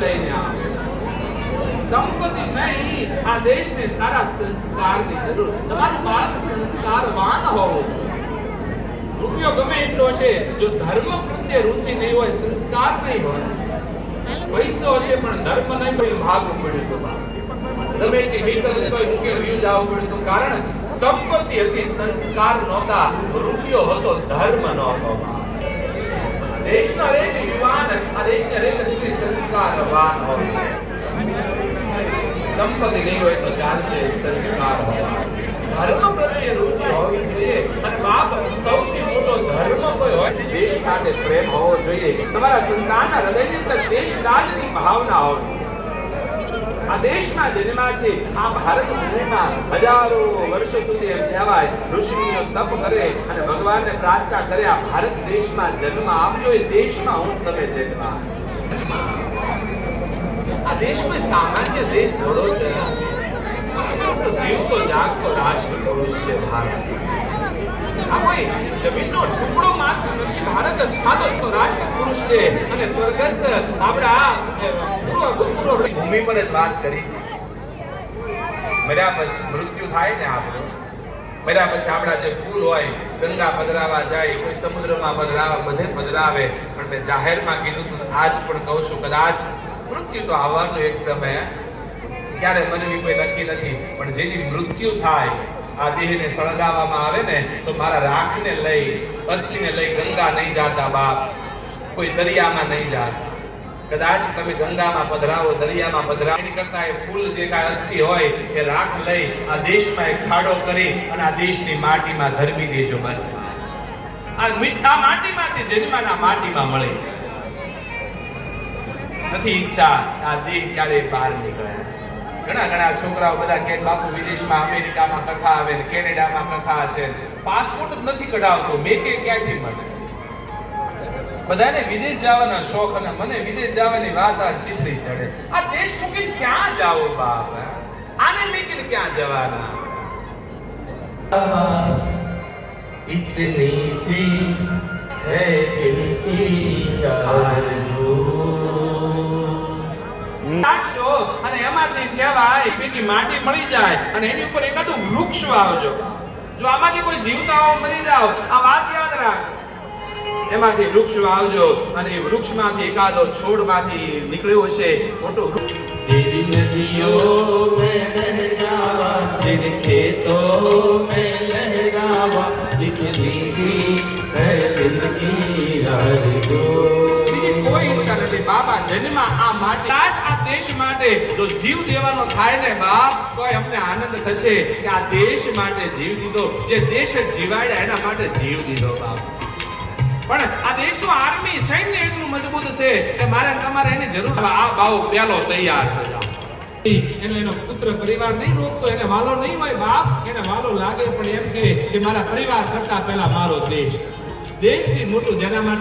લઈને આવો. સંપત્તિ નહીં, આ દેશને સારા સંસ્કારની જરૂર. તમારું બાળક સંસ્કારવાન હોવું. રૂપિયો ગમે એટલો હશે, જો ધર્મ પ્રત્યે રુચિ નહીં હોય, સંસ્કાર નહીં હોય, પૈસો હશે પણ ધર્મ નહીં હોય, ભાગવું પડ્યું તો ગમે તે ભીતર કોઈ રૂપિયો વ્યૂ જવું પડ્યું તો કારણ સંપત્તિ હતી, સંસ્કાર નહોતા, રૂપિયો હતો, ધર્મ નહોતો. દેશના હરેક યુવાન, આ દેશના હરેક સ્ત્રી સંસ્કારવાન હોય. સંપત્તિ નહીં હોય તો ચાલશે, સંસ્કાર હોવા, ધર્મ પ્રત્યે રુચિ હોવી જોઈએ. અને બાપ સૌથી મોટો ધર્મ કોઈ હોય, દેશ માટે પ્રેમ હોવો જોઈએ. તમારા સંતાનના હૃદયની અંદર દેશરાજની ભાવના હોવી. આ દેશના જન્મા છે, આ ભારત ભૂમિમાં હજારો વર્ષો સુધી એમ કહેવાય ઋષિમુનિઓ તપ કરે અને ભગવાનને પ્રાર્થના કરે, આ ભારત દેશમાં જન્મ આપજો, એ દેશમાં હું તમે જન્મ. આ દેશમાં સામાન્ય દેશ થોડો છે, જીવતો જાગતો રાષ્ટ્ર પુરુષ છે ભારત. આ કોઈ જમીનનો ટુકડો માત્ર નથી, ભારત સાદો રાષ્ટ્ર પુરુષ છે. અને સ્વર્ગસ્થ આપણા ભૂમિ પર જ વાત કરી છે. મર્યા પછી મૃત્યુ થાય ને આપણું, મર્યા પછી આપણા જે ફૂલ હોય, ગંગા પધરાવા જાય, કોઈ સમુદ્રમાં પધરાવા, બધે પધરાવે. પણ મેં જાહેરમાં કીધું તું, આજ પણ કહું છું, કદાચ મૃત્યુ તો આવવાનું એક સમય, ક્યારે મનવી કોઈ નક્કી નથી. પણ જેની મૃત્યુ થાય, આ દેહને સળગાવવામાં આવે ને, તો મારા રાખને લઈ, અસ્થિને લઈ ગંગા નહીં જાતા બાપ, કોઈ દરિયામાં નહીં જાતા. કદાચ તમે ગંગામાં પધરાવો, દરિયામાં પધરાવો, એની કરતા એ ફૂલ જે કાંઈ અસ્થિ હોય એ રાખ લઈ આ દેશમાં એક ખાડો કરી અને આ દેશની માટીમાં ધરમી દેજો. બસ આ મીઠા માટીમાંથી જન્માના માટીમાં મળે. નથી ઈચ્છા આ દેહ ક્યારે બહાર નીકળે. ઘણા છોકરાઓ બધા કે બાપુ વિદેશમાં, અમેરિકામાં કથા આવે ને કેનેડામાં કથા છે, પાસપોર્ટ જ નથી કઢાવતો. મેં કે ક્યાંથી મળે? બધાને વિદેશ જવાના શોખ, અને મને વિદેશ જવાની વાત આ ચીથડી ચડે. આ દેશ મૂકીને ક્યાં જાઓ બાપ? આને મૂકીને ક્યાં જવાના? इतनी सी है दिल की आरज़ू. અને એમાંથી કહેવાય પૈકી માટી મળી જાય અને એની ઉપર એકાદું વૃક્ષ વાવજો. જો આમાંથી કોઈ જીવતાઓ મરી જાવ, આ વાત યાદ રાખ. એમાંથી વૃક્ષ વાવજો અને એ વૃક્ષમાંથી એકાદો છોડમાંથી નીકળ્યો હશે મોટું વૃક્ષ. तेरी नदियों में लहरावा, तेरे खेतों में लहरावा, इतनी सी है दिल की आरज़ू. કોઈ ઈચ્છા નથી બાબા, જન્મ આ માટે, આ દેશ માટે જો જીવ દેવાનો થાય ને બાપ, તો અમને આનંદ થશે કે આ દેશ માટે જીવ દીધો. જે દેશ જીવાડ્યા એના માટે જીવ દીધો બાપ. પણ આ દેશનું આર્મી સૈન્ય એટલું મજબૂત છે કે મારે તમારે એની જરૂર. આ ભાવ પેલો તૈયાર છે. એટલે એનો પુત્ર પરિવાર નહીં રોકતો, એને વાલો નહીં હોય બાપ, એને વાલો લાગે પણ એમ કે મારા પરિવાર કરતા પહેલા મારો દેશ. દેશથી મોટું જેના માટે